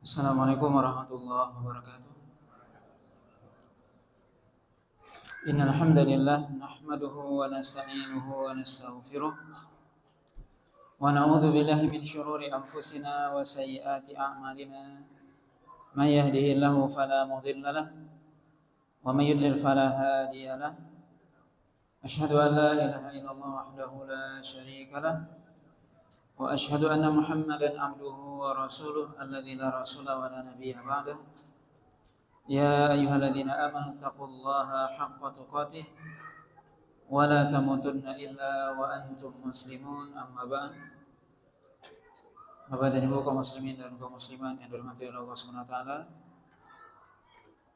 Assalamualaikum warahmatullahi wabarakatuh. Innal hamdalillah nahmaduhu wa nasta'inuhu wa nastaghfiruh wa na'udzu billahi min shururi anfusina wa sayyiati a'malina. May yahdihillahu fala mudilla lahu wa may yudlil fala hadiya lahu. Asyhadu an la ilaha illallah wahdahu la syarika lahu wa asyhadu anna Muhammadan abduhu wa rasuluh alladzi la rasula wa la nabiyya ba'dahu. Ya ayyuhalladzina amanu taqullaha haqqa tuqatih wa la tamutunna illa wa antum muslimun. Amma ba'd. Bapak dan Ibu kaum muslimin dan kaum muslimat yang dirahmati oleh Allah Subhanahu wa taala.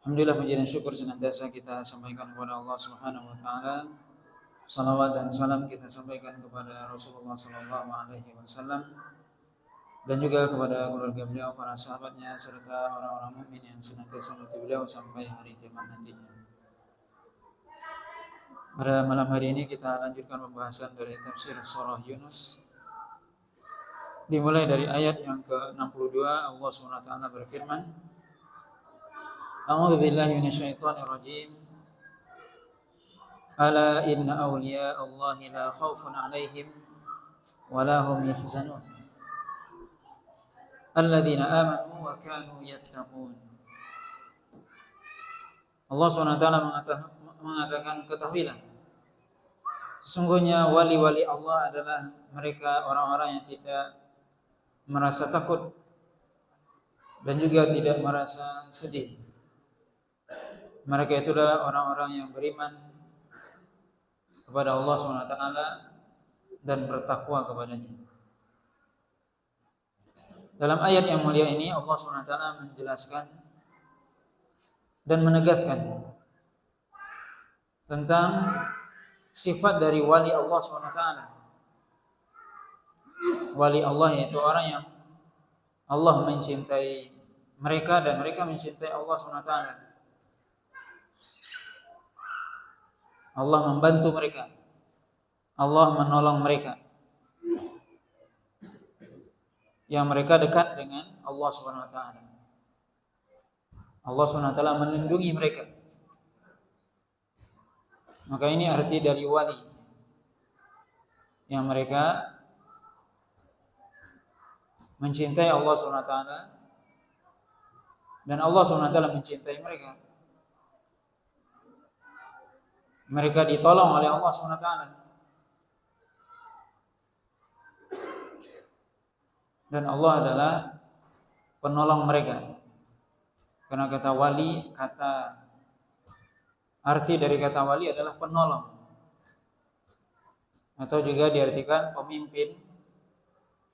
Alhamdulillah, puji dan syukur senantiasa kita sampaikan kepada Allah Subhanahu wa taala. Salawat dan salam kita sampaikan kepada Rasulullah sallallahu alaihi wasallam dan juga kepada keluarga beliau, para sahabatnya, serta orang-orang mukmin yang senantiasa mengikuti beliau sampai hari kiamat nantinya. Pada malam hari ini kita lanjutkan pembahasan dari tafsir surah Yunus. Dimulai dari ayat yang ke-62, Allah SWT berfirman, A'udzu billahi minasyaitonir rajim. Ala inna awliya Allahi la khaufun 'alaihim wa la hum yahzanun. Alladzina amanu wa kanu yattaqun. Allah SWT mengatakan, ketahuilah, sesungguhnya wali-wali Allah adalah mereka orang-orang yang tidak merasa takut dan juga tidak merasa sedih. Mereka itu adalah orang-orang yang beriman kepada Allah SWT dan bertakwa kepadanya. Dalam ayat yang mulia ini Allah SWT menjelaskan dan menegaskan tentang sifat dari wali Allah SWT. Wali Allah yaitu orang yang Allah mencintai mereka dan mereka mencintai Allah SWT. Allah membantu mereka, Allah menolong mereka, yang mereka dekat dengan Allah SWT. Allah SWT melindungi mereka. Maka ini arti dari wali, yang mereka mencintai Allah SWT dan Allah SWT mencintai mereka. Mereka ditolong oleh Allah SWT. Dan Allah adalah penolong mereka. Karena kata wali, arti dari kata wali adalah penolong. Atau juga diartikan pemimpin,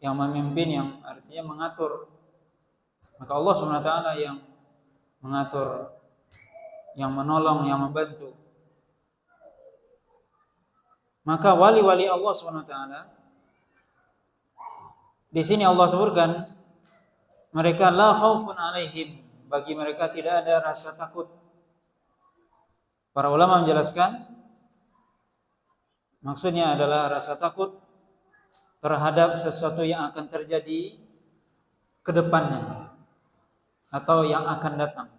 yang memimpin, yang artinya mengatur. Maka Allah SWT yang mengatur, yang menolong, yang membantu. Maka wali-wali Allah SWT, di sini Allah sebutkan mereka la khaufun 'alaihim, bagi mereka tidak ada rasa takut. Para ulama menjelaskan maksudnya adalah rasa takut terhadap sesuatu yang akan terjadi ke depannya atau yang akan datang.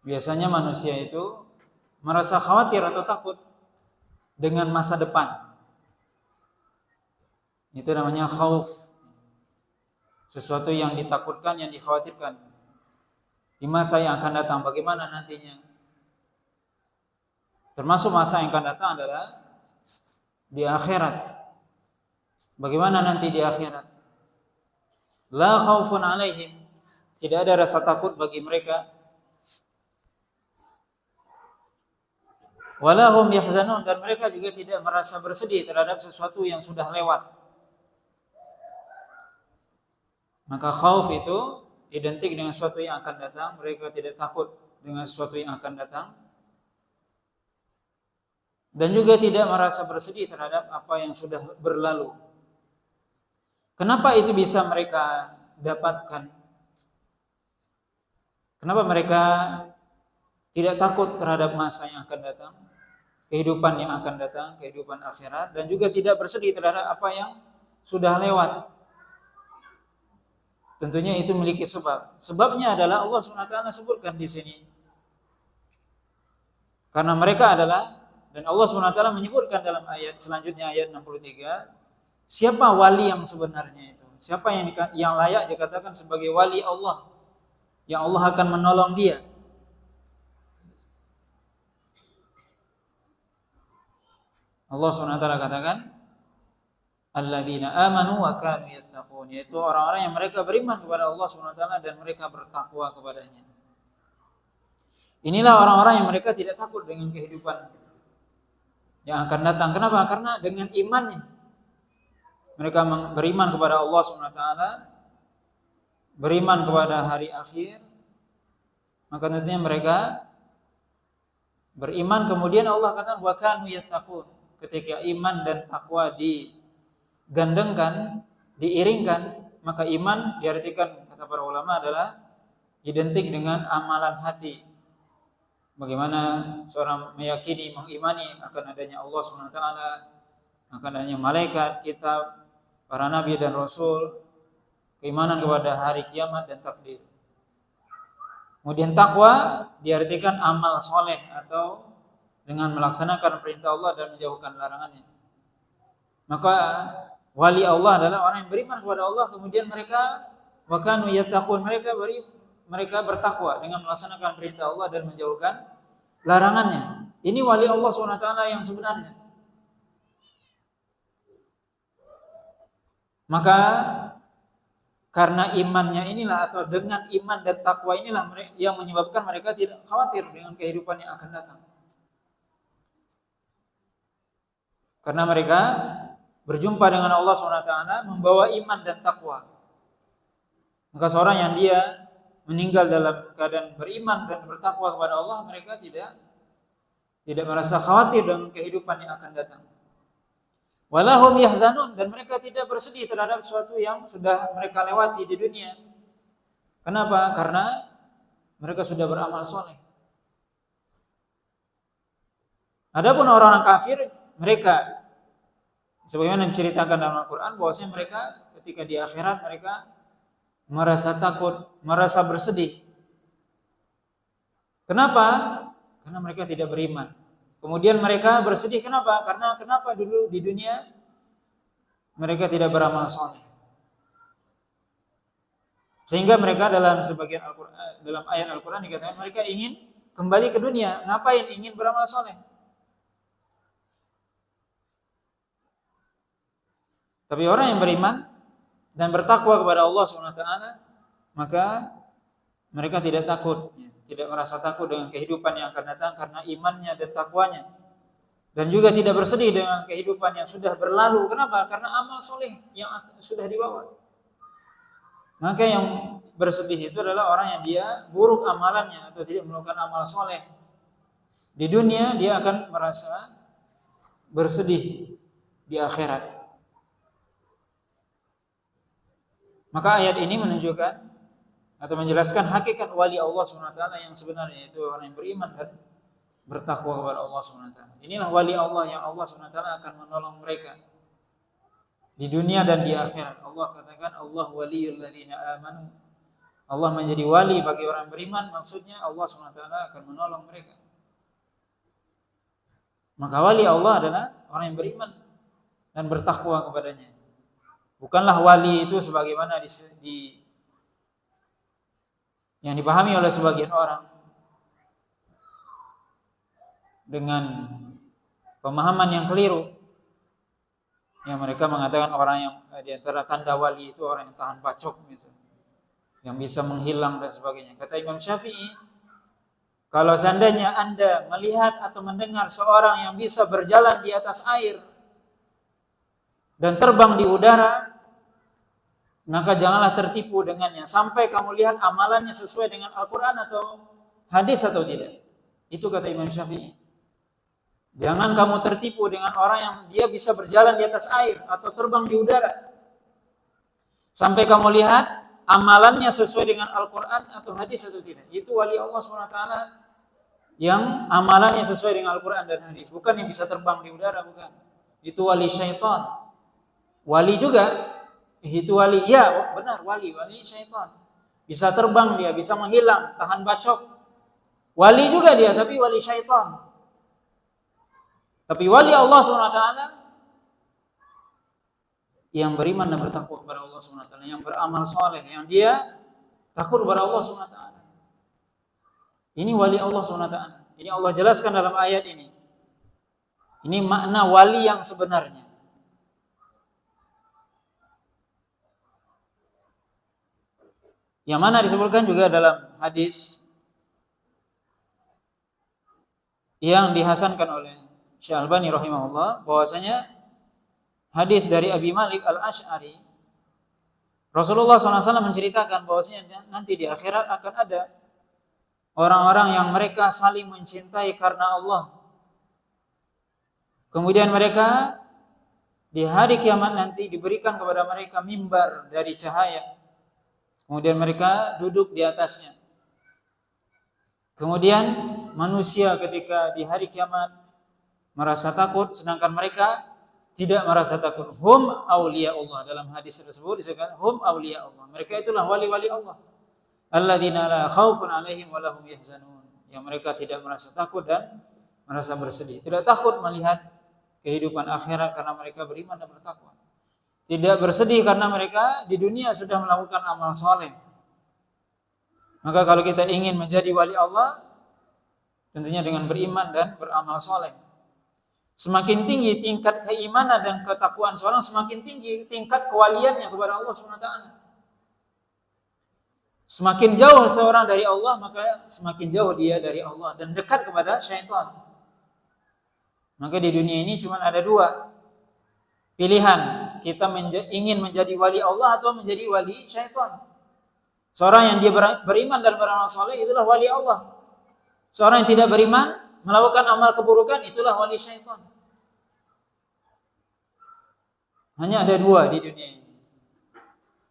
Biasanya manusia itu merasa khawatir atau takut dengan masa depan. Itu namanya khauf. Sesuatu yang ditakutkan, yang dikhawatirkan di masa yang akan datang, bagaimana nantinya. Termasuk masa yang akan datang adalah di akhirat. Bagaimana nanti di akhirat? La khaufun 'alaihim, tidak ada rasa takut bagi mereka. Wala hum yahzanun, dan mereka juga tidak merasa bersedih terhadap sesuatu yang sudah lewat. Maka khauf itu identik dengan sesuatu yang akan datang. Mereka tidak takut dengan sesuatu yang akan datang, dan juga tidak merasa bersedih terhadap apa yang sudah berlalu. Kenapa itu bisa mereka dapatkan? Kenapa mereka tidak takut terhadap masa yang akan datang, kehidupan yang akan datang, kehidupan akhirat, dan juga tidak bersedih terhadap apa yang sudah lewat? tentunya itu memiliki sebab. Sebabnya adalah Allah SWT sebutkan di sini. Karena mereka adalah, dan Allah SWT menyebutkan dalam ayat selanjutnya, ayat 63, siapa wali yang sebenarnya itu? Siapa yang layak dikatakan sebagai wali Allah, yang Allah akan menolong dia? Allah SWT katakan, alladzina amanu wa kanu yattaqun, yaitu orang-orang yang mereka beriman kepada Allah SWT dan mereka bertakwa kepadanya. Inilah orang-orang yang mereka tidak takut dengan kehidupan yang akan datang. Kenapa? Karena dengan imannya mereka beriman kepada Allah SWT, beriman kepada hari akhir, maka tentunya mereka beriman. Kemudian Allah katakan wa kanu yattaqun, ketika iman dan takwa digandengkan, diiringkan, maka iman diartikan kata para ulama adalah identik dengan amalan hati. Bagaimana seorang meyakini, mengimani akan adanya Allah SWT, akan adanya malaikat, kitab, para nabi dan rasul, keimanan kepada hari kiamat dan takdir. Kemudian takwa diartikan amal soleh atau dengan melaksanakan perintah Allah dan menjauhkan larangannya. Maka wali Allah adalah orang yang beriman kepada Allah, kemudian mereka wa kanu yattaqun, mereka bertakwa dengan melaksanakan perintah Allah dan menjauhkan larangannya. Ini wali Allah SWT yang sebenarnya. Maka karena imannya inilah, atau dengan iman dan takwa inilah yang menyebabkan mereka tidak khawatir dengan kehidupan yang akan datang. Karena mereka berjumpa dengan Allah SWT membawa iman dan takwa. Maka seorang yang dia meninggal dalam keadaan beriman dan bertakwa kepada Allah, mereka tidak merasa khawatir dengan kehidupan yang akan datang. Walahum yahzanun, dan mereka tidak bersedih terhadap sesuatu yang sudah mereka lewati di dunia. Kenapa? Karena mereka sudah beramal soleh. Adapun orang-orang kafir, mereka sebagaimana diceritakan dalam Al-Quran, bahwasanya mereka ketika di akhirat mereka merasa takut, merasa bersedih. Kenapa? Karena mereka tidak beriman. Kemudian mereka bersedih, kenapa? Karena kenapa dulu di dunia mereka tidak beramal soleh. Sehingga mereka dalam sebagian Al-Quran, dalam ayat Al-Quran dikatakan mereka ingin kembali ke dunia. Ngapain? Ingin beramal soleh. Tapi orang yang beriman dan bertakwa kepada Allah SWT, maka mereka tidak takut, tidak merasa takut dengan kehidupan yang akan datang karena imannya dan takwanya. Dan juga tidak bersedih dengan kehidupan yang sudah berlalu. Kenapa? Karena amal soleh yang sudah dibawa. Maka yang bersedih itu adalah orang yang dia buruk amalannya atau tidak melakukan amal soleh. Di dunia dia akan merasa bersedih di akhirat. Maka ayat ini menunjukkan atau menjelaskan hakikat wali Allah SWT yang sebenarnya, itu orang yang beriman dan bertakwa kepada Allah SWT. Inilah wali Allah yang Allah SWT akan menolong mereka di dunia dan di akhirat. Allah katakan Allah waliyul ladzina amanu. Allah menjadi wali bagi orang beriman, maksudnya Allah SWT akan menolong mereka. Maka wali Allah adalah orang yang beriman dan bertakwa kepadanya. Bukanlah wali itu sebagaimana yang dipahami oleh sebagian orang dengan pemahaman yang keliru, yang mereka mengatakan orang yang di antara tanda wali itu orang yang tahan bacok misalnya, yang bisa menghilang dan sebagainya. Kata Imam Syafi'i, kalau seandainya Anda melihat atau mendengar seorang yang bisa berjalan di atas air dan terbang di udara, maka janganlah tertipu dengannya sampai kamu lihat amalannya sesuai dengan Al-Quran atau hadis atau tidak. Itu kata Imam Syafi'i. Jangan kamu tertipu dengan orang yang dia bisa berjalan di atas air atau terbang di udara sampai kamu lihat amalannya sesuai dengan Al-Quran atau hadis atau tidak. Itu wali Allah SWT yang amalannya sesuai dengan Al-Quran dan hadis. Bukan yang bisa terbang di udara, bukan. Itu wali syaitan. Wali juga Itu wali. Ya, benar, wali syaitan. Bisa terbang dia, bisa menghilang, tahan bacok. Wali juga dia, tapi wali syaitan. Tapi wali Allah SWT yang beriman dan bertakwa kepada Allah SWT, yang beramal soleh, yang dia takut kepada Allah SWT. Ini wali Allah SWT. Ini Allah jelaskan dalam ayat ini. Ini makna wali yang sebenarnya. Yang mana disebutkan juga dalam hadis yang dihasankan oleh Syekh Albani rahimahullah, bahwasanya hadis dari Abi Malik Al-Asy'ari, Rasulullah SAW menceritakan bahwasanya nanti di akhirat akan ada orang-orang yang mereka saling mencintai karena Allah. Kemudian mereka di hari kiamat nanti diberikan kepada mereka mimbar dari cahaya. Kemudian mereka duduk di atasnya. Kemudian manusia ketika di hari kiamat merasa takut, sedangkan mereka tidak merasa takut. Hum awliya Allah. Dalam hadis tersebut disebutkan hum awliya Allah. Mereka itulah wali-wali Allah. Alladzina la khaufun alaihim wa lahum yahzanun. Yang mereka tidak merasa takut dan merasa bersedih. Tidak takut melihat kehidupan akhirat karena mereka beriman dan bertakwa. Tidak bersedih karena mereka di dunia sudah melakukan amal soleh. Maka kalau kita ingin menjadi wali Allah, tentunya dengan beriman dan beramal soleh. Semakin tinggi tingkat keimanan dan ketakwaan seorang, semakin tinggi tingkat kewaliannya kepada Allah SWT. Semakin jauh seorang dari Allah, maka semakin jauh dia dari Allah dan dekat kepada syaitan. Maka di dunia ini cuma ada dua pilihan, kita ingin menjadi wali Allah atau menjadi wali syaitan. Seorang yang dia beriman dan beramal soleh, itulah wali Allah. Seorang yang tidak beriman, melakukan amal keburukan, itulah wali syaitan. Hanya ada dua di dunia ini,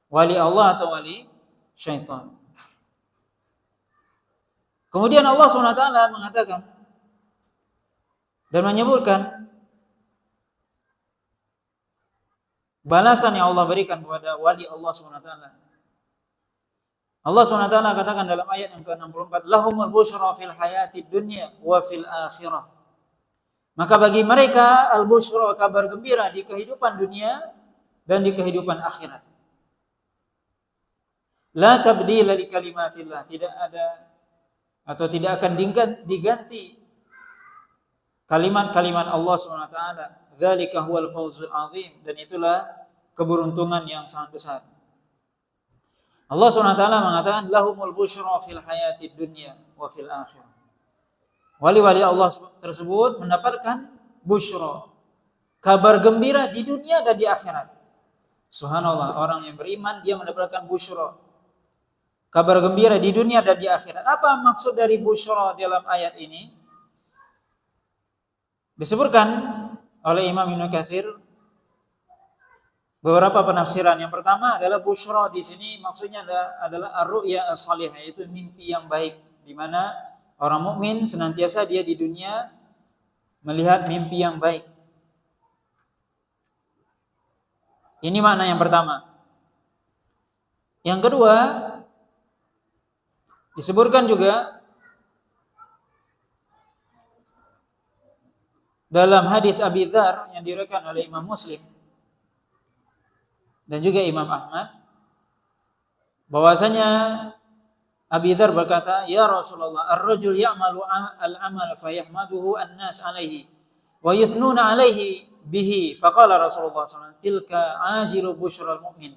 wali Allah atau wali syaitan. Kemudian Allah SWT mengatakan dan menyebutkan balasan yang Allah berikan kepada wali Allah SWT. Allah SWT katakan dalam ayat yang ke-64, lahumul busyra fil hayatid dunya wa fil akhirah. Maka bagi mereka al-busyra, kabar gembira di kehidupan dunia dan di kehidupan akhirat. La tabdila li kalimatillah, tidak ada atau tidak akan diganti kalimat-kalimat Allah SWT. Dzalika huwal fawzul azim, dan itulah keberuntungan yang sangat besar. Allah SWT mengatakan lahumul busyra fil hayatid dunya wa fil akhirah. Wali-wali Allah tersebut mendapatkan busyra, kabar gembira di dunia dan di akhirat. Subhanallah, orang yang beriman dia mendapatkan busyra, kabar gembira di dunia dan di akhirat. Apa maksud dari busyra dalam ayat ini? Disebutkan oleh Imam Ibnu Katsir beberapa penafsiran. Yang pertama adalah busyra di sini maksudnya adalah ar-ru'ya as-salihah, yaitu mimpi yang baik, di mana orang mukmin senantiasa dia di dunia melihat mimpi yang baik. Ini makna yang pertama. Yang kedua, disebutkan juga dalam hadis Abi Dzar yang diriwayatkan oleh Imam Muslim dan juga Imam Ahmad, bahwasanya Abi Dzar berkata, "Ya Rasulullah, ar-rajul ya'malu al-amal fayahmaduhu an-nas 'alaihi wa yuthnuna 'alaihi bihi." Faqala Rasulullah SAW, "Tilka ajilu busyral mu'min."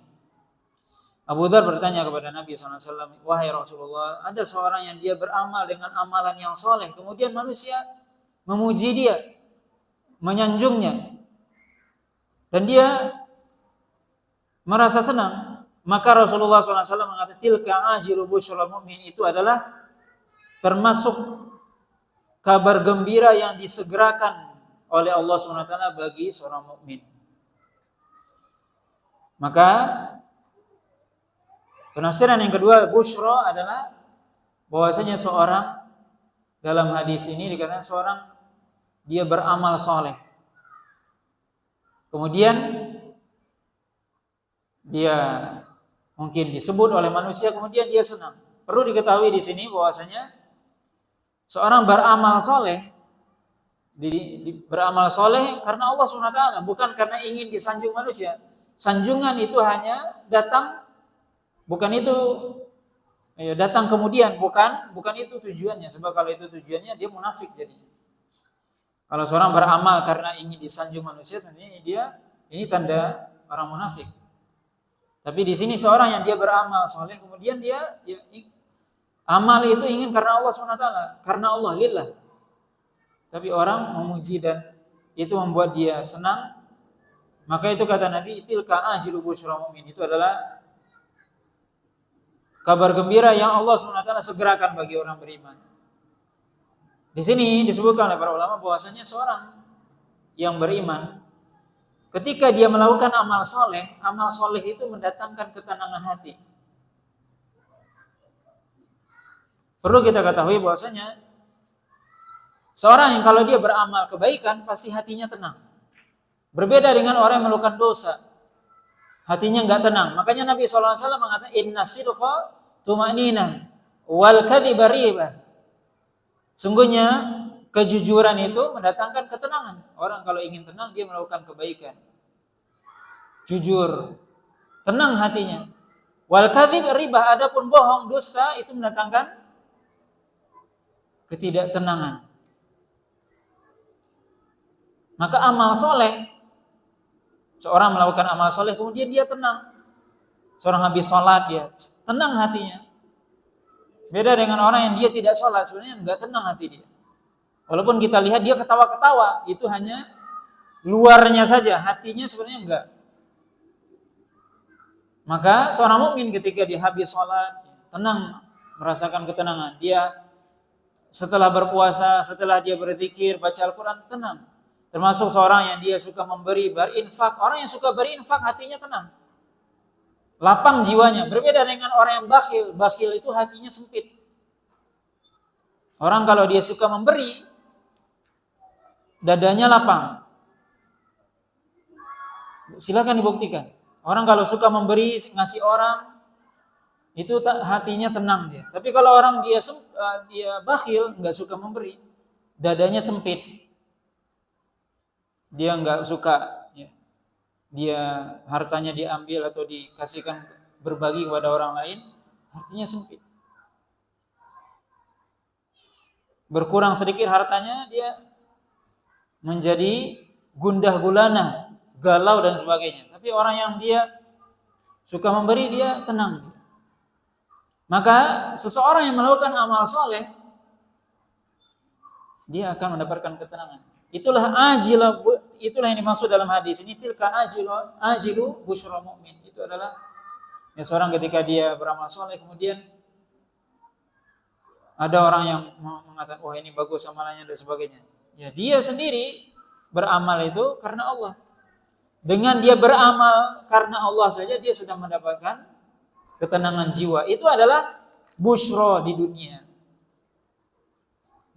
Abu Dzar bertanya kepada Nabi SAW, "Wahai Rasulullah, ada seorang yang dia beramal dengan amalan yang soleh, kemudian manusia memuji dia, menyanjungnya, dan dia merasa senang." Maka Rasulullah SAW mengatakan, "Tilka ajilu busyral mu'min." Itu adalah termasuk kabar gembira yang disegerakan oleh Allah SWT bagi seorang mukmin. Maka penafsiran yang kedua, busyra adalah bahwasanya seorang, dalam hadis ini dikatakan seorang dia beramal soleh, kemudian dia mungkin disebut oleh manusia, kemudian dia senang. Perlu diketahui di sini bahwasanya seorang beramal soleh, beramal soleh karena Allah SWT, bukan karena ingin disanjung manusia. Sanjungan itu hanya datang, bukan itu datang kemudian, bukan itu tujuannya. Sebab kalau itu tujuannya, dia munafik jadinya. Kalau seorang beramal karena ingin disanjung manusia, tentunya ini tanda orang munafik. Tapi di sini seorang yang dia beramal soleh, kemudian dia amal itu ingin karena Allah SWT, karena Allah, lillah. Tapi orang memuji dan itu membuat dia senang, maka itu kata Nabi, tilka ajilu busyra mu'min, itu adalah kabar gembira yang Allah SWT segerakan bagi orang beriman. Di sini disebutkan oleh para ulama bahwasanya seorang yang beriman, ketika dia melakukan amal soleh itu mendatangkan ketenangan hati. Perlu kita ketahui bahwasanya seorang yang kalau dia beramal kebaikan pasti hatinya tenang. Berbeda dengan orang yang melakukan dosa, hatinya enggak tenang. Makanya Nabi SAW mengatakan inna sidqa tuma'ninah wal kadhiba ribah. Sungguhnya kejujuran itu mendatangkan ketenangan. Orang kalau ingin tenang dia melakukan kebaikan. Jujur, tenang hatinya. Wal kadhib ribah, adapun bohong, dusta itu mendatangkan ketidaktenangan. Maka amal soleh, seorang melakukan amal soleh kemudian dia tenang. Seorang habis sholat dia tenang hatinya. Beda dengan orang yang dia tidak sholat, sebenarnya enggak tenang hati dia. Walaupun kita lihat dia ketawa-ketawa, itu hanya luarnya saja, hatinya sebenarnya enggak. Maka seorang mukmin ketika dia habis sholat, tenang, merasakan ketenangan. Dia setelah berpuasa, setelah dia berzikir, baca Al-Quran, tenang. Termasuk seorang yang dia suka memberi, berinfak. Orang yang suka berinfak hatinya tenang, lapang jiwanya. Berbeda dengan orang yang bakhil. Bakhil itu hatinya sempit. Orang kalau dia suka memberi, dadanya lapang. Silakan dibuktikan. Orang kalau suka memberi, ngasih orang, itu hatinya tenang dia. Tapi kalau orang dia bakhil, nggak suka memberi, dadanya sempit. Dia nggak suka, dia hartanya diambil atau dikasihkan berbagi kepada orang lain, hatinya sempit. Berkurang sedikit hartanya, dia menjadi gundah gulana, galau dan sebagainya. Tapi orang yang dia suka memberi, dia tenang. Maka seseorang yang melakukan amal soleh, dia akan mendapatkan ketenangan. Itulah yang dimaksud dalam hadis ini, tilka ajilu busyra mu'min. Itu adalah seorang ketika dia beramal soleh, kemudian ada orang yang mengatakan, wah ini bagus amalannya dan sebagainya. Ya, dia sendiri beramal itu karena Allah. Dengan dia beramal karena Allah saja, dia sudah mendapatkan ketenangan jiwa. Itu adalah busyra di dunia.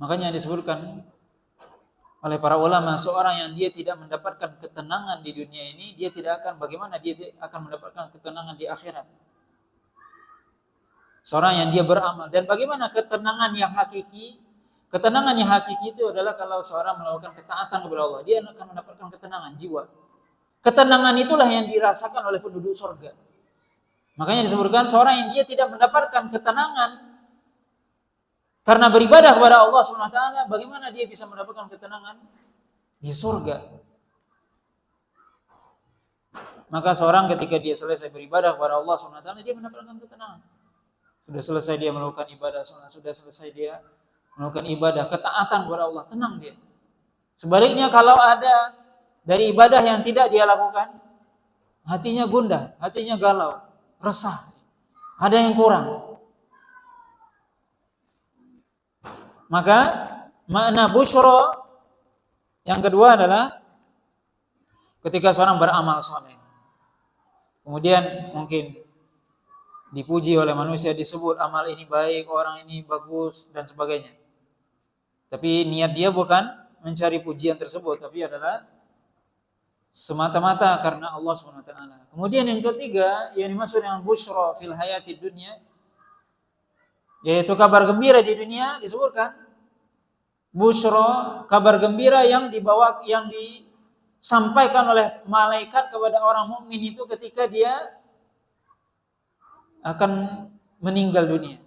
Makanya disebutkan oleh para ulama, seorang yang dia tidak mendapatkan ketenangan di dunia ini, dia tidak akan, bagaimana dia akan mendapatkan ketenangan di akhirat. Seorang yang dia beramal, dan bagaimana ketenangan yang hakiki? Ketenangan yang hakiki itu adalah kalau seorang melakukan ketaatan kepada Allah, dia akan mendapatkan ketenangan jiwa. Ketenangan itulah yang dirasakan oleh penduduk surga. Makanya disebutkan seorang yang dia tidak mendapatkan ketenangan karena beribadah kepada Allah SWT, bagaimana dia bisa mendapatkan ketenangan di surga? Maka seorang ketika dia selesai beribadah kepada Allah SWT, dia mendapatkan ketenangan. Sudah selesai dia melakukan ibadah sholat, sudah selesai dia melakukan ibadah ketaatan kepada Allah, tenang dia. Sebaliknya kalau ada dari ibadah yang tidak dia lakukan, hatinya gundah, hatinya galau, resah, ada yang kurang. Maka makna busyra yang kedua adalah ketika seorang beramal soleh, kemudian mungkin dipuji oleh manusia, disebut amal ini baik, orang ini bagus dan sebagainya. Tapi niat dia bukan mencari pujian tersebut, tapi adalah semata-mata karena Allah SWT. Kemudian yang ketiga yang dimaksud dengan busyra fil hayati dunya, yaitu kabar gembira di dunia, disebutkan busyra, kabar gembira yang disampaikan oleh malaikat kepada orang mukmin itu ketika dia akan meninggal dunia.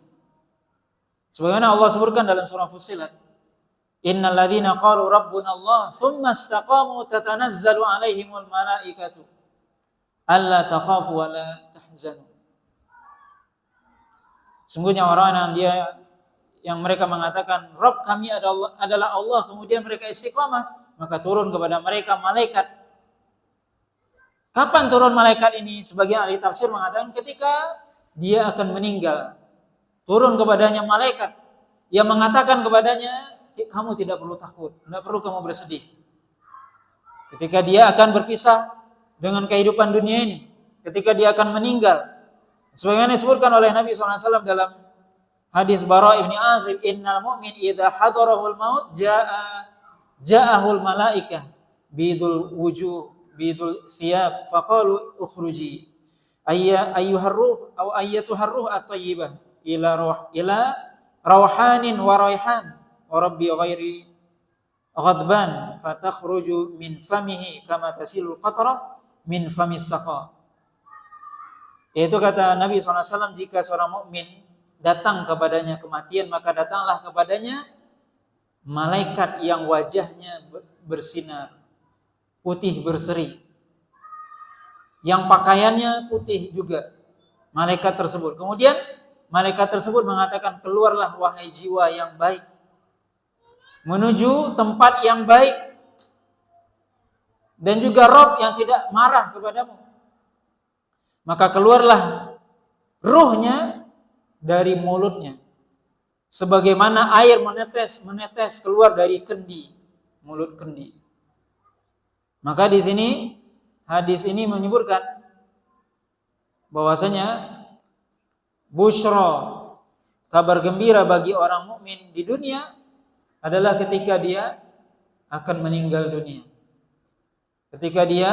Sebagaimana Allah sebutkan dalam surah Fussilat, innal ladzina qalu rabbuna Allah tsumma istaqamu tatanazzalu alaihimul malaikatu alla takhafu wa la tahzanu. Sungguhnya orang yang mereka mengatakan Rabb kami adalah Allah, kemudian mereka istiqamah, maka turun kepada mereka malaikat. Kapan turun malaikat ini? Sebagian ahli tafsir mengatakan ketika dia akan meninggal, turun kepadanya malaikat yang mengatakan kepadanya, kamu tidak perlu takut, tidak perlu kamu bersedih. Ketika dia akan berpisah dengan kehidupan dunia ini, ketika dia akan meninggal, sebagaimana disebutkan oleh Nabi SAW dalam hadis Bara ibn Azib, innal mu'min idza hadarahul maut ja'ahul malaikah bidul wujuh bidul thiyab faqalu ukhruji ayyuhar ruh aw ayyatuhar ruh at-thayyibah ila rawhanin wa raihan wa rabbi ghairi ghadban fatakhruju min famihi kama tasilul qatrah min famis saqa. Yaitu kata Nabi SAW, jika seorang mukmin datang kepadanya kematian, maka datanglah kepadanya malaikat yang wajahnya bersinar, putih berseri, yang pakaiannya putih juga, malaikat tersebut. Kemudian malaikat tersebut mengatakan, keluarlah wahai jiwa yang baik, menuju tempat yang baik, dan juga Rabb yang tidak marah kepadamu. Maka keluarlah ruhnya dari mulutnya, sebagaimana air menetes keluar dari mulut kendi. Maka di sini hadis ini menyebutkan bahwasanya busyra, kabar gembira bagi orang mukmin di dunia adalah ketika dia akan meninggal dunia. Ketika dia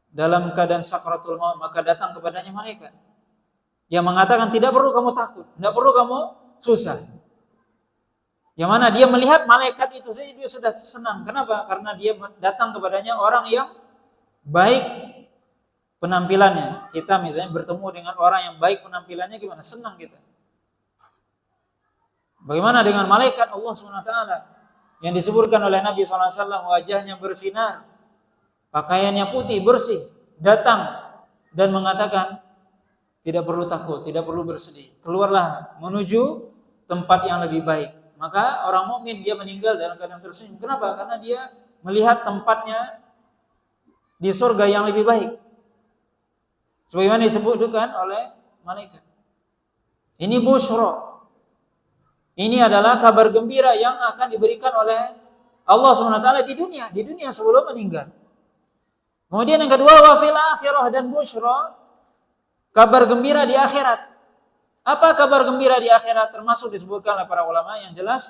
dalam keadaan sakratul maut, maka datang kepadanya malaikat yang mengatakan tidak perlu kamu takut, tidak perlu kamu susah. Yang mana dia melihat malaikat itu saja dia sudah senang. Kenapa? Karena dia datang kepadanya orang yang baik penampilannya. Kita misalnya bertemu dengan orang yang baik penampilannya, gimana? Senang kita. Bagaimana dengan malaikat Allah SWT yang disebutkan oleh Nabi SAW, wajahnya bersinar, pakaiannya putih bersih, datang dan mengatakan tidak perlu takut, tidak perlu bersedih, keluarlah menuju tempat yang lebih baik. Maka orang mukmin dia meninggal dalam keadaan tersenyum. Kenapa? Karena dia melihat tempatnya di surga yang lebih baik, sebagaimana disebutkan oleh malaikat. Ini busyra, ini adalah kabar gembira yang akan diberikan oleh Allah SWT di dunia sebelum meninggal. Kemudian yang kedua, wa fil akhirah, dan busyra, kabar gembira di akhirat. Apa kabar gembira di akhirat? Termasuk disebutkan oleh para ulama yang jelas,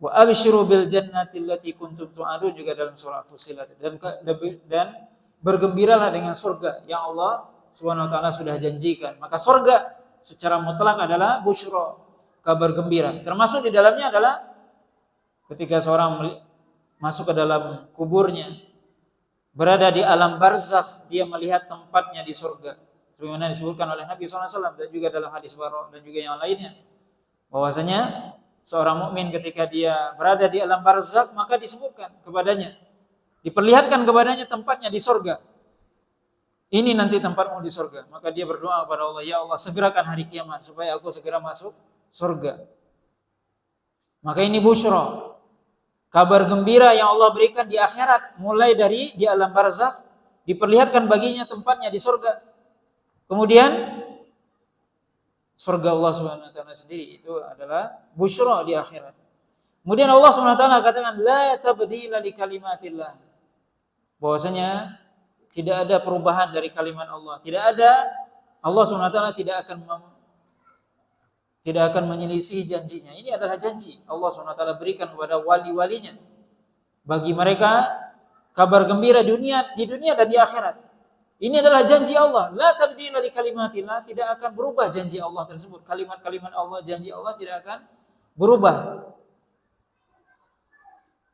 wa absyiru bil jannati allati kuntum tu'adun, juga dalam surah Fussilat, dan bergembiralah dengan surga yang Allah Subhanahu wa taala sudah janjikan. Maka surga secara mutlak adalah busyra, kabar gembira. Termasuk di dalamnya adalah ketika seorang masuk ke dalam kuburnya, berada di alam barzakh, dia melihat tempatnya di surga. Sebagaimana disebutkan oleh Nabi SAW dan juga dalam hadis Bara dan juga yang lainnya, bahwasanya seorang mukmin ketika dia berada di alam barzakh, maka disebutkan kepadanya, diperlihatkan kepadanya tempatnya di surga. Ini nanti tempatmu di surga. Maka dia berdoa kepada Allah, ya Allah segerakan hari kiamat supaya aku segera masuk surga. Maka ini busyra, kabar gembira yang Allah berikan di akhirat, mulai dari di alam barzakh diperlihatkan baginya tempatnya di surga. Kemudian surga Allah Subhanahu wa taala sendiri itu adalah busyra di akhirat. Kemudian Allah Subhanahu wa taala katakan la tabdila li kalimatillah, bahwasanya tidak ada perubahan dari kalimat Allah. Tidak ada, Allah Subhanahu wa taala tidak akan menyelisih janjinya. Ini adalah janji Allah SWT berikan kepada wali-walinya. Bagi mereka kabar gembira di dunia dan di akhirat. Ini adalah janji Allah. La tabdila li kalimatillah, tidak akan berubah janji Allah tersebut. Kalimat-kalimat Allah, janji Allah tidak akan berubah.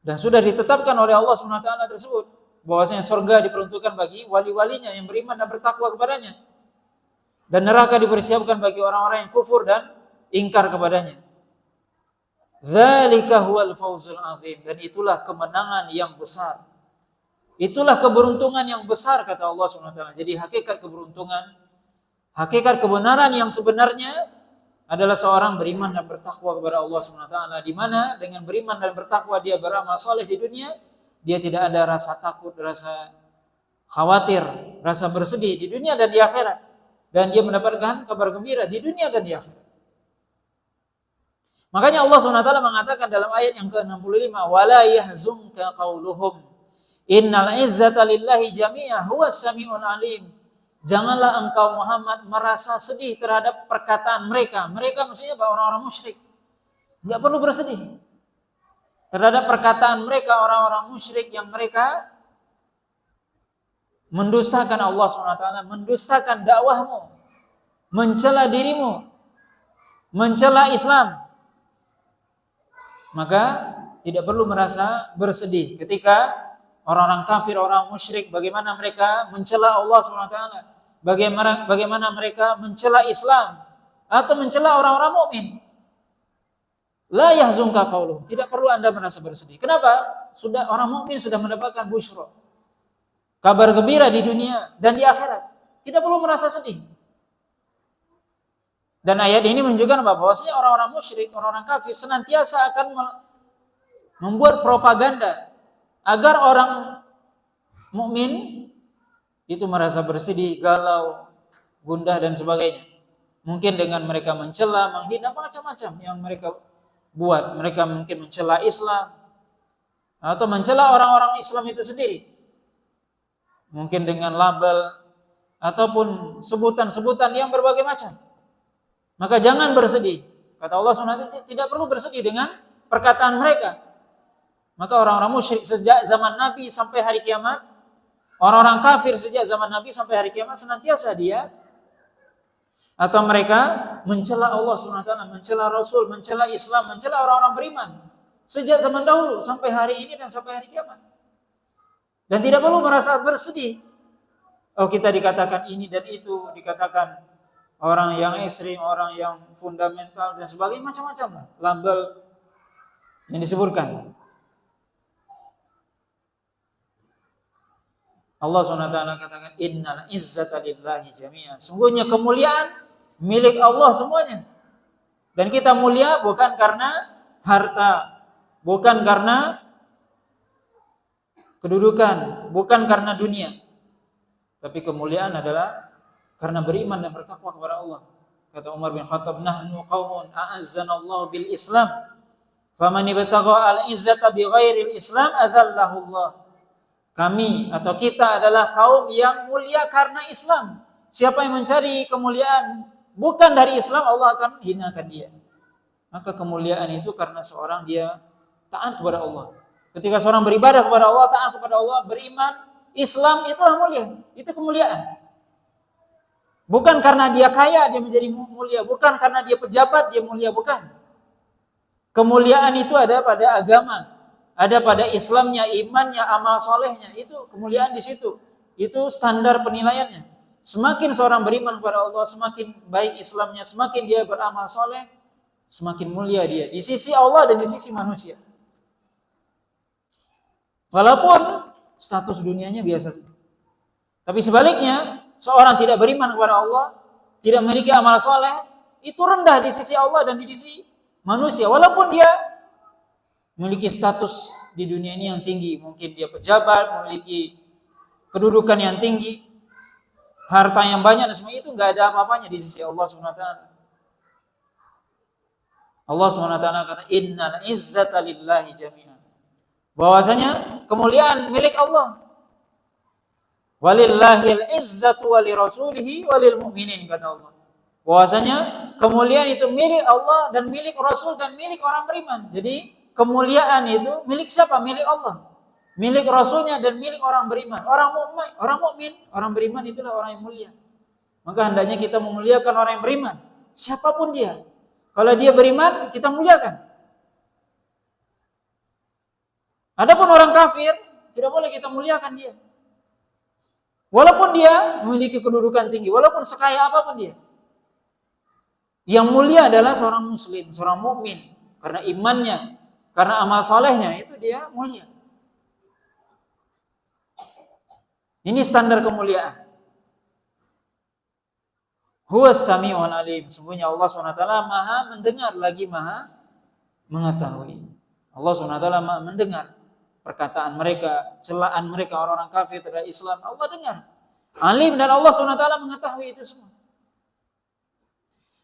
Dan sudah ditetapkan oleh Allah SWT tersebut bahwasanya surga diperuntukkan bagi wali-walinya yang beriman dan bertakwa kepadanya. Dan neraka dipersiapkan bagi orang-orang yang kufur dan ingkar kepadanya. Dzalika huwal fawzul azim, dan itulah kemenangan yang besar. Itulah keberuntungan yang besar kata Allah SWT. Jadi hakikat keberuntungan, hakikat kebenaran yang sebenarnya adalah seorang beriman dan bertakwa kepada Allah SWT, di mana dengan beriman dan bertakwa dia beramal soleh di dunia, dia tidak ada rasa takut, rasa khawatir, rasa bersedih di dunia dan di akhirat, dan dia mendapatkan kabar gembira di dunia dan di akhirat. Makanya Allah SWT mengatakan dalam ayat yang ke-65, wala yahzunka qauluhum innal izzata lillahi jami'ah huwas sami'ul alim. Janganlah engkau Muhammad merasa sedih terhadap perkataan mereka. Mereka maksudnya orang-orang musyrik. Enggak perlu bersedih terhadap perkataan mereka, orang-orang musyrik yang mereka mendustakan Allah SWT, mendustakan dakwahmu, mencela dirimu, mencela Islam. Maka tidak perlu merasa bersedih ketika orang-orang kafir, orang musyrik, bagaimana mereka mencela Allah SWT, bagaimana mereka mencela Islam atau mencela orang-orang mukmin. La yahzunka qauluhum, tidak perlu Anda merasa bersedih. Kenapa? Sudah orang mukmin sudah mendapatkan busyra, kabar gembira di dunia dan di akhirat. Tidak perlu merasa sedih. Dan ayat ini menunjukkan bahwasanya orang-orang musyrik, orang-orang kafir senantiasa akan membuat propaganda agar orang mukmin itu merasa bersedih, galau, gundah dan sebagainya. Mungkin dengan mereka mencela, menghina, macam-macam yang mereka buat. Mereka mungkin mencela Islam atau mencela orang-orang Islam itu sendiri. Mungkin dengan label ataupun sebutan-sebutan yang berbagai macam. Maka jangan bersedih. Kata Allah SWT, tidak perlu bersedih dengan perkataan mereka. Maka orang-orang musyrik sejak zaman Nabi sampai hari kiamat, orang-orang kafir sejak zaman Nabi sampai hari kiamat, senantiasa dia atau mereka mencela Allah SWT, mencela Rasul, mencela Islam, mencela orang-orang beriman sejak zaman dahulu sampai hari ini dan sampai hari kiamat. Dan tidak perlu merasa bersedih. Oh, kita dikatakan ini dan itu, dikatakan orang yang ekstrim, orang yang fundamental dan sebagainya, macam-macam lah label yang disebutkan. Allah SWT katakan innal izzata lillahi jami'an. Sungguhnya kemuliaan milik Allah semuanya. Dan kita mulia bukan karena harta, bukan karena kedudukan, bukan karena dunia. Tapi kemuliaan adalah karena beriman dan bertakwa kepada Allah. Kata Umar bin Khattab, nahnu qaumun a'azzanallahu bil Islam, faman ibtagha al-izzata bighairil Islam adzallahu Allah. Kami atau kita adalah kaum yang mulia karena Islam. Siapa yang mencari kemuliaan bukan dari Islam, Allah akan hinakan dia. Maka kemuliaan itu karena seorang dia taat kepada Allah. Ketika seorang beribadah kepada Allah, taat kepada Allah, beriman, Islam, itulah mulia. Itu kemuliaan. Bukan karena dia kaya dia menjadi mulia, bukan karena dia pejabat dia mulia, bukan. Kemuliaan itu ada pada agama, ada pada Islamnya, imannya, amal solehnya. Itu kemuliaan di situ. Itu standar penilaiannya. Semakin seorang beriman kepada Allah, semakin baik Islamnya, semakin dia beramal soleh, semakin mulia dia di sisi Allah dan di sisi manusia. Walaupun status dunianya biasa saja. Tapi sebaliknya, seorang tidak beriman kepada Allah, tidak memiliki amal soleh, itu rendah di sisi Allah dan di sisi manusia. Walaupun dia memiliki status di dunia ini yang tinggi, mungkin dia pejabat, memiliki kedudukan yang tinggi, harta yang banyak dan semua itu nggak ada apa-apanya di sisi Allah SWT. Allah SWT kata, innal izzata lillahi jami'an. Bahwasanya kemuliaan milik Allah. Walillahil izzatu walirasulihi walil mu'minin, kata Allah. Bahwasanya kemuliaan itu milik Allah dan milik Rasul dan milik orang beriman. Jadi kemuliaan itu milik siapa? Milik Allah. milik Rasulnya dan milik orang beriman. Orang mukmin, orang beriman itulah orang yang mulia. Maka hendaknya kita memuliakan orang yang beriman, siapapun dia. Kalau dia beriman, kita muliakan. Adapun orang kafir, tidak boleh kita muliakan dia. Walaupun dia memiliki kedudukan tinggi, walaupun sekaya apapun dia. Yang mulia adalah seorang muslim, seorang mukmin, karena imannya, karena amal solehnya, itu dia mulia. Ini standar kemuliaan. Huwas sami'ul alim. Sungguhnya Allah SWT maha mendengar lagi maha mengetahui. Allah SWT maha mendengar perkataan mereka, celaan mereka orang-orang kafir terhadap Islam. Allah dengar. Alim, dan Allah SWT mengetahui itu semua.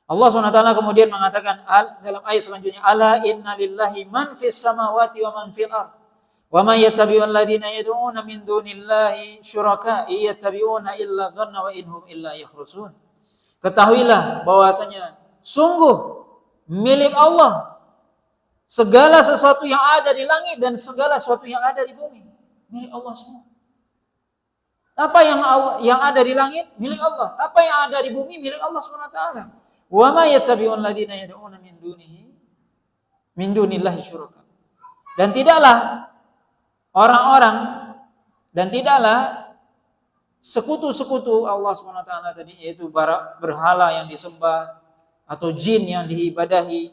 Allah SWT kemudian mengatakan dalam ayat selanjutnya, ala inna lillahi man fis samawati wa man fil ard. Wa man yattabi'u alladhina yad'una min dunillahi syuraka yattabi'una illa dhanna wa inhum illa yakhrusun. Ketahuilah bahwasanya sungguh milik Allah segala sesuatu yang ada di langit dan segala sesuatu yang ada di bumi. Milik Allah semua. Apa yang ada di langit milik Allah, apa yang ada di bumi milik Allah SWT. Wa ma yattabi'u alladhina yad'una min dunillahi syuraka. Dan tidaklah orang-orang dan tidaklah sekutu-sekutu Allah SWT tadi, yaitu berhala yang disembah atau jin yang diibadahi.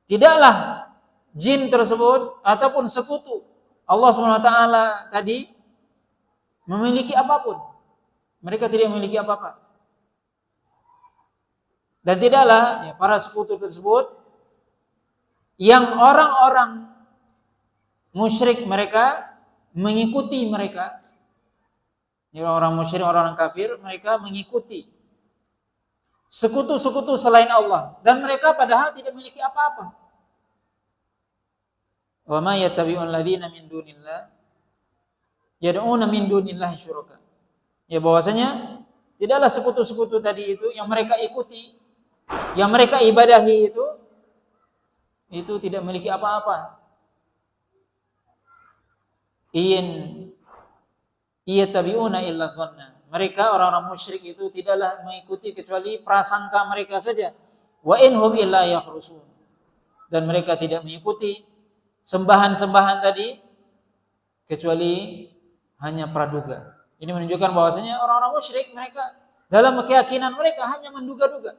Tidaklah jin tersebut ataupun sekutu Allah SWT tadi memiliki apapun. Mereka tidak memiliki apa-apa. Dan tidaklah para sekutu tersebut yang orang-orang musyrik mereka mengikuti mereka. Orang musyrik, orang kafir, mereka mengikuti sekutu-sekutu selain Allah, dan mereka padahal tidak memiliki apa-apa. Wa ma yattabi'u alladhina min dunillah yad'una min dunillahi syuraka. Ya, bahwasanya tidaklah sekutu-sekutu tadi itu yang mereka ikuti, yang mereka ibadahi itu tidak memiliki apa-apa. Yattabi'una illa dhanna. Mereka orang-orang musyrik itu tidaklah mengikuti kecuali prasangka mereka saja. Wa inhum illa yakhrusun. Dan mereka tidak mengikuti sembahan-sembahan tadi kecuali hanya praduga. Ini menunjukkan bahwasanya orang-orang musyrik mereka dalam keyakinan mereka hanya menduga-duga.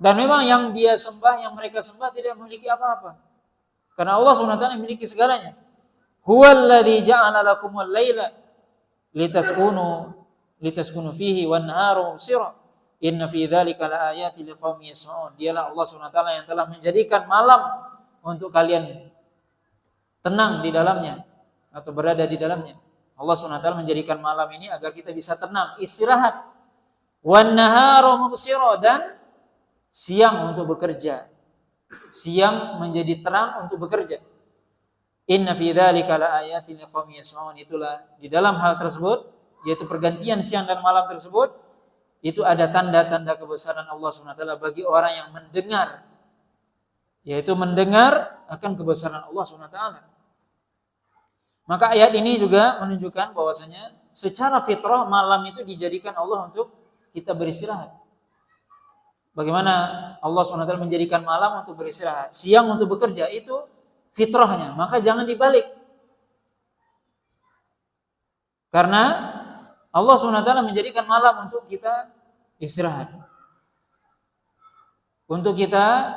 Dan memang yang dia sembah, yang mereka sembah tidak memiliki apa-apa. Karena Allah SWT memiliki segalanya. Huwallazi ja'ala lakumul laila litaskunu fihi wan nahara mubsira. Inna fi dzalika laayatin liqaumin yasma'un. Dialah Allah SWT yang telah menjadikan malam untuk kalian tenang di dalamnya atau berada di dalamnya. Allah SWT menjadikan malam ini agar kita bisa tenang, istirahat. Wan nahara mubsira, dan siang untuk bekerja. Siang menjadi terang untuk bekerja. Inna fi dzalika laayatin liqaumin yasma'un. Itulah di dalam hal tersebut, yaitu pergantian siang dan malam tersebut, itu ada tanda-tanda kebesaran Allah SWT bagi orang yang mendengar, yaitu mendengar akan kebesaran Allah SWT. Maka ayat ini juga menunjukkan bahwasanya secara fitrah malam itu dijadikan Allah untuk kita beristirahat. Bagaimana Allah SWT menjadikan malam untuk beristirahat, siang untuk bekerja, itu fitrahnya. Maka jangan dibalik. Karena Allah SWT menjadikan malam untuk kita istirahat, untuk kita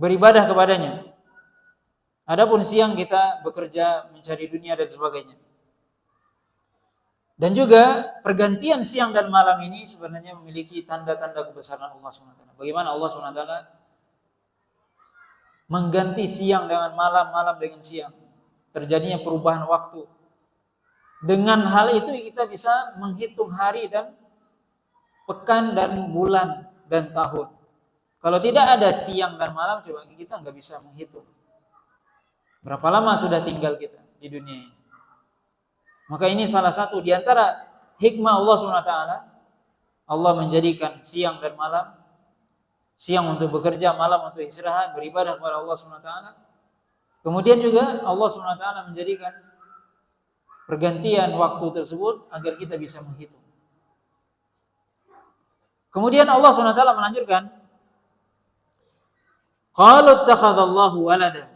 beribadah kepadanya. Adapun siang kita bekerja, mencari dunia dan sebagainya. Dan juga pergantian siang dan malam ini sebenarnya memiliki tanda-tanda kebesaran Allah SWT. Bagaimana Allah SWT mengganti siang dengan malam, malam dengan siang. Terjadinya perubahan waktu. Dengan hal itu kita bisa menghitung hari dan pekan dan bulan dan tahun. Kalau tidak ada siang dan malam, coba kita nggak bisa menghitung berapa lama sudah tinggal kita di dunia ini. Maka ini salah satu di antara hikmah Allah SWT. Allah menjadikan siang dan malam, siang untuk bekerja, malam untuk istirahat, beribadah kepada Allah SWT. Kemudian juga Allah SWT menjadikan pergantian waktu tersebut agar kita bisa menghitung. Kemudian Allah SWT melanjutkan, qalu ittakhadallahu walada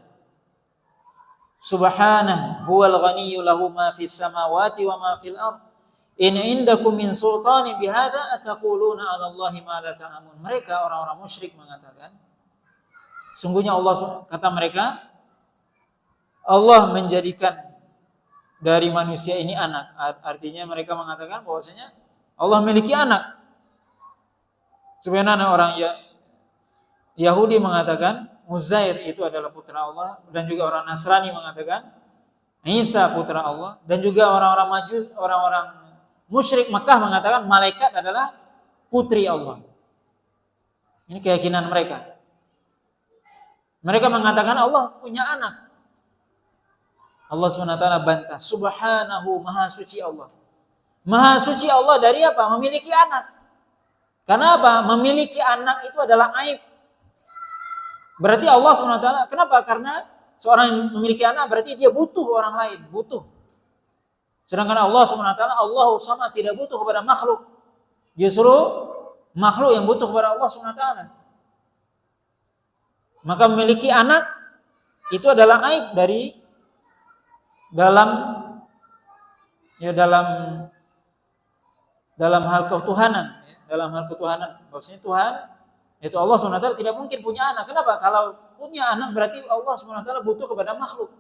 subhanahu huwal ghaniyyu lahu ma fis samawati wa ma fil ardh in indakum min sultanin bihadza ataquluna 'ala Allahi ma la ta'lamun. Mereka orang-orang musyrik mengatakan, sungguhnya Allah, kata mereka, Allah menjadikan dari manusia ini anak. Artinya mereka mengatakan bahwasanya Allah memiliki anak. Sebenarnya orang Yahudi mengatakan Uzair itu adalah putra Allah, dan juga orang Nasrani mengatakan Isa putra Allah, dan juga orang-orang Majus, orang-orang musyrik Mekah mengatakan malaikat adalah putri Allah. Ini keyakinan mereka. Mereka mengatakan Allah punya anak. Allah SWT bantah, subhanahu, maha suci Allah. Maha suci Allah dari apa? Memiliki anak. Karena apa? Memiliki anak itu adalah aib. Berarti Allah SWT, kenapa? Karena seorang yang memiliki anak berarti dia butuh orang lain, butuh. Sedangkan Allah SWT, Allah sama tidak butuh kepada makhluk. Justru makhluk yang butuh kepada Allah SWT. Maka memiliki anak itu adalah aib dari dalam hal ketuhanan, dalam hal ketuhanan. Maksudnya Tuhan itu Allah SWT tidak mungkin punya anak. Kenapa? Kalau punya anak berarti Allah SWT butuh kepada makhluk.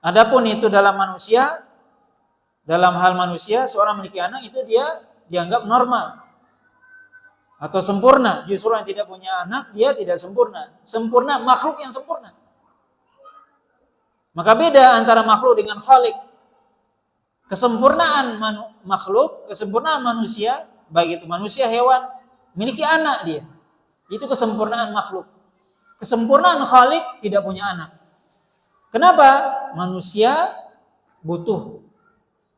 Adapun itu dalam manusia, dalam hal manusia, seorang memiliki anak itu dia dianggap normal atau sempurna. Justru yang tidak punya anak dia tidak sempurna. Sempurna makhluk yang sempurna. Maka beda antara makhluk dengan khalik. Kesempurnaan makhluk, kesempurnaan manusia, baik itu manusia, hewan, memiliki anak dia. Itu kesempurnaan makhluk. Kesempurnaan khalik tidak punya anak. Kenapa? Manusia butuh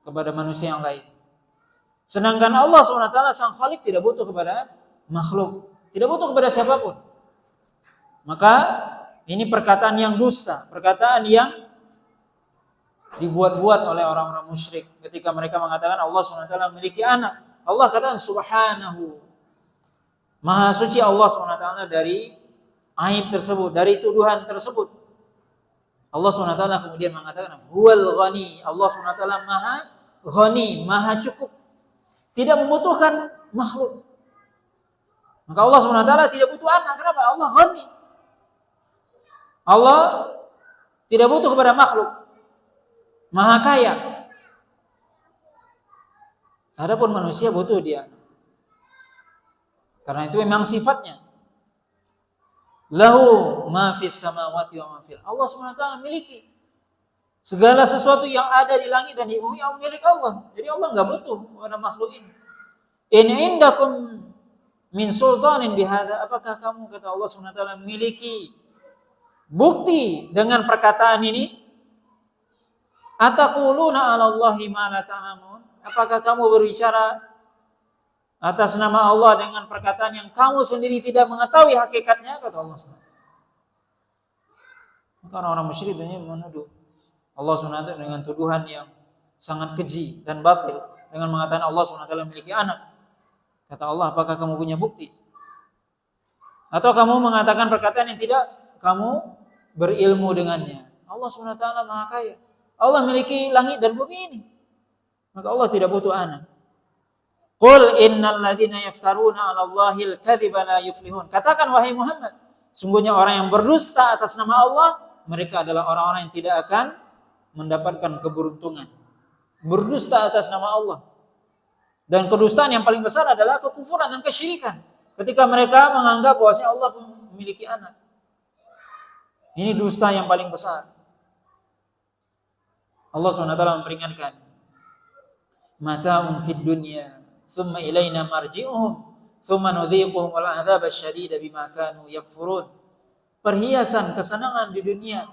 kepada manusia yang lain. Sedangkan Allah SWT sang khalik tidak butuh kepada makhluk. Tidak butuh kepada siapapun. Maka ini perkataan yang dusta, perkataan yang dibuat-buat oleh orang-orang musyrik ketika mereka mengatakan Allah SWT memiliki anak. Allah katakan subhanahu, maha suci Allah SWT dari aib tersebut, dari tuduhan tersebut. Allah SWT kemudian mengatakan huwal ghani, Allah SWT maha ghani, maha cukup, tidak membutuhkan makhluk. Maka Allah SWT tidak butuh anak. Kenapa? Allah ghani. Allah tidak butuh kepada makhluk, maha kaya. Adapun manusia butuh dia. Karena itu memang sifatnya. Lahu ma fis samawati wa ma fil. Allah SWT memiliki segala sesuatu yang ada di langit dan di bumi, yang milik Allah. Jadi Allah enggak butuh kepada makhluk ini. In indakum min sultanin bihadza. Apakah kamu, kata Allah SWT, memiliki bukti dengan perkataan ini? Ataquluna 'ala Allahi ma la ta'lamun. Apakah kamu berbicara atas nama Allah dengan perkataan yang kamu sendiri tidak mengetahui hakikatnya, kata Allah SWT. Maka orang-orang musyrik menuduh Allah SWT dengan tuduhan yang sangat keji dan batil dengan mengatakan Allah SWT memiliki anak. Kata Allah, apakah kamu punya bukti? Atau kamu mengatakan perkataan yang tidak kamu berilmu dengannya. Allah SWT maha kaya. Allah memiliki langit dan bumi ini. Maka Allah tidak butuh anak. Qul innal ladzina yaftaruna 'ala Allahil kadhiba la yuflihun. Katakan wahai Muhammad, sungguhnya orang yang berdusta atas nama Allah, mereka adalah orang-orang yang tidak akan mendapatkan keberuntungan. Berdusta atas nama Allah. Dan kedustaan yang paling besar adalah kekufuran dan kesyirikan. Ketika mereka menganggap bahwasanya Allah memiliki anak. Ini dusta yang paling besar. Allah SWT memperingatkan, mata'un fid dunya, thumma ilaina marji'uhum, thumma nudhiquhum al-'adzab asy-syadid bima kanu yakfurun. Perhiasan kesenangan di dunia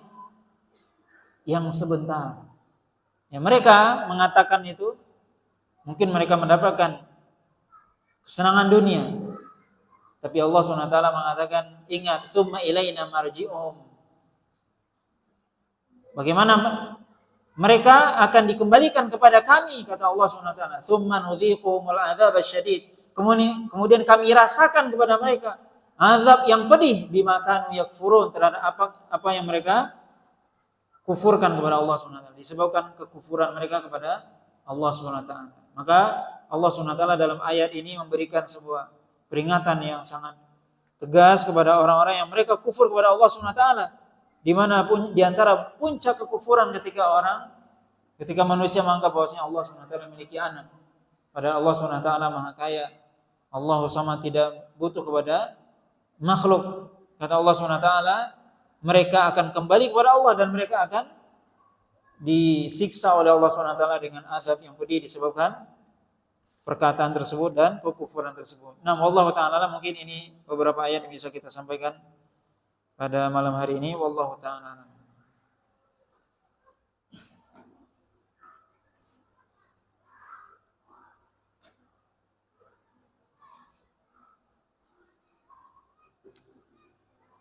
yang sebentar. Ya, mereka mengatakan itu, mungkin mereka mendapatkan kesenangan dunia. Tapi Allah SWT mengatakan, ingat, thumma ilaina marji'uhum. Bagaimana mereka akan dikembalikan kepada kami, kata Allah SWT. Tsumma nudhiquhumul adzab asyadid. Kemudian kami rasakan kepada mereka azab yang pedih bima kanu yakfurun, terhadap apa yang mereka kufurkan kepada Allah SWT, disebabkan kekufuran mereka kepada Allah SWT. Maka Allah SWT dalam ayat ini memberikan sebuah peringatan yang sangat tegas kepada orang-orang yang mereka kufur kepada Allah SWT, di mana pun di antara puncak kekufuran ketika manusia menganggap bahwasanya Allah SWT memiliki anak. Padahal Allah SWT Maha Kaya. Allah sama tidak butuh kepada makhluk. Kata Allah SWT, mereka akan kembali kepada Allah dan mereka akan disiksa oleh Allah SWT dengan azab yang pedih disebabkan perkataan tersebut dan kekufuran tersebut. Nah, wallahu ta'ala mungkin ini beberapa ayat yang bisa kita sampaikan pada malam hari ini. Wallahu ta'ala.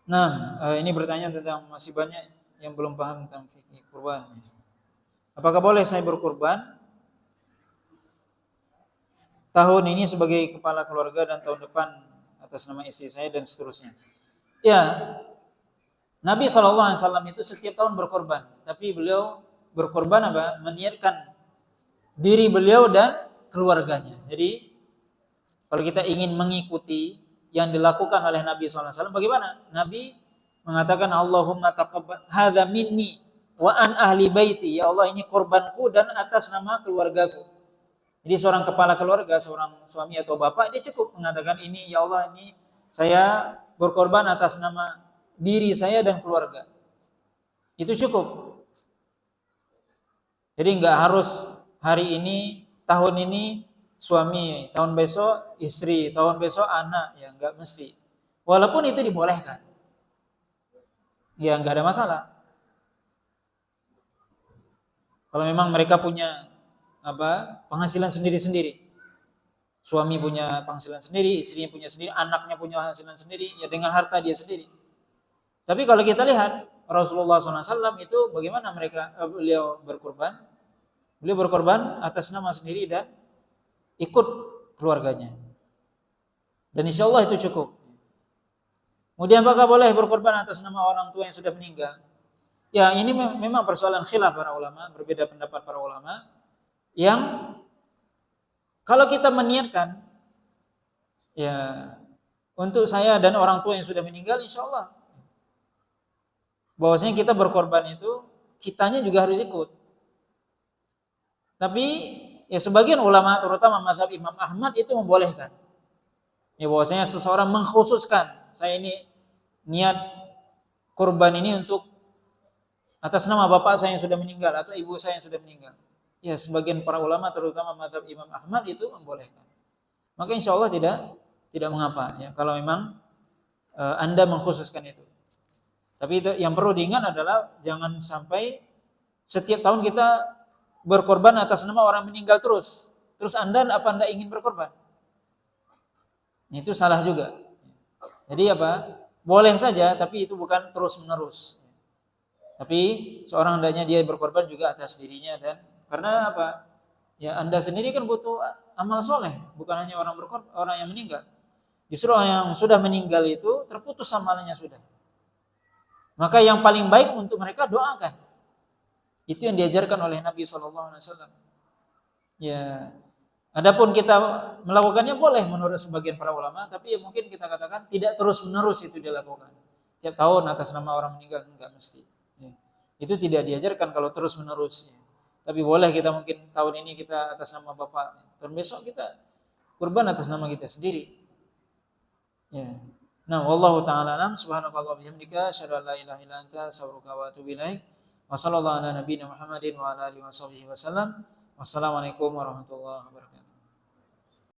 Nah, ini bertanya tentang masih banyak yang belum paham tentang fikih kurban. Apakah boleh saya berkurban tahun ini sebagai kepala keluarga dan tahun depan atas nama istri saya dan seterusnya? Ya, Nabi SAW itu setiap tahun berkorban, tapi beliau berkorban apa? Meniatkan diri beliau dan keluarganya. Jadi kalau kita ingin mengikuti yang dilakukan oleh Nabi SAW, bagaimana? Nabi mengatakan, Allahumma taqabbal hadza minni wa an ahli baiti. Ya Allah, ini korbanku dan atas nama keluargaku. Jadi seorang kepala keluarga, seorang suami atau bapak, dia cukup mengatakan ini, ya Allah, ini saya berkorban atas nama diri saya dan keluarga. Itu cukup. Jadi enggak harus hari ini, tahun ini suami, tahun besok istri, tahun besok anak, ya enggak mesti. Walaupun itu dibolehkan, ya enggak ada masalah. Kalau memang mereka punya penghasilan sendiri-sendiri, suami punya penghasilan sendiri, istrinya punya sendiri, anaknya punya penghasilan sendiri, ya dengan harta dia sendiri. Tapi kalau kita lihat Rasulullah SAW itu bagaimana beliau berkorban? Beliau berkorban atas nama sendiri dan ikut keluarganya. Dan insya Allah itu cukup. Kemudian apakah boleh berkorban atas nama orang tua yang sudah meninggal? Ya, ini memang persoalan khilaf para ulama, berbeda pendapat para ulama. Yang kalau kita meniatkan, ya untuk saya dan orang tua yang sudah meninggal, insya Allah bahwasanya kita berkorban itu, kitanya juga harus ikut. Tapi ya sebagian ulama, terutama mazhab Imam Ahmad itu membolehkan. Ya bahwasanya seseorang mengkhususkan, saya ini niat kurban ini untuk atas nama bapak saya yang sudah meninggal atau ibu saya yang sudah meninggal. Ya sebagian para ulama, terutama mazhab Imam Ahmad itu membolehkan. Maka insya Allah tidak mengapa ya kalau memang Anda mengkhususkan itu. Tapi itu yang perlu diingat adalah jangan sampai setiap tahun kita berkorban atas nama orang meninggal terus Anda ingin berkorban? Itu salah juga. Jadi boleh saja, tapi itu bukan terus menerus. Tapi seorang hendaknya dia berkorban juga atas dirinya, dan karena ya Anda sendiri kan butuh amal soleh, bukan hanya orang yang meninggal. Justru orang yang sudah meninggal itu terputus amalnya sudah. Maka yang paling baik untuk mereka doakan. Itu yang diajarkan oleh Nabi SAW. Ya, adapun kita melakukannya boleh menurut sebagian para ulama, tapi ya mungkin kita katakan tidak terus menerus itu dilakukan. Tiap tahun atas nama orang meninggal enggak mesti. Ya. Itu tidak diajarkan kalau terus menerus. Ya. Tapi boleh kita mungkin tahun ini kita atas nama bapak, tahun besok kita kurban atas nama kita sendiri. Ya. Nah, wallahu ta'ala alam, subhanallahi wa bihamdika, asyhadu an la ilaha illa anta, astaghfiruka wa atubu ilaik. Wa sallallahu ala nabiyyina Muhammadin wa ala alihi wa sahbihi wasallam. Wassalamualaikum warahmatullahi wabarakatuh.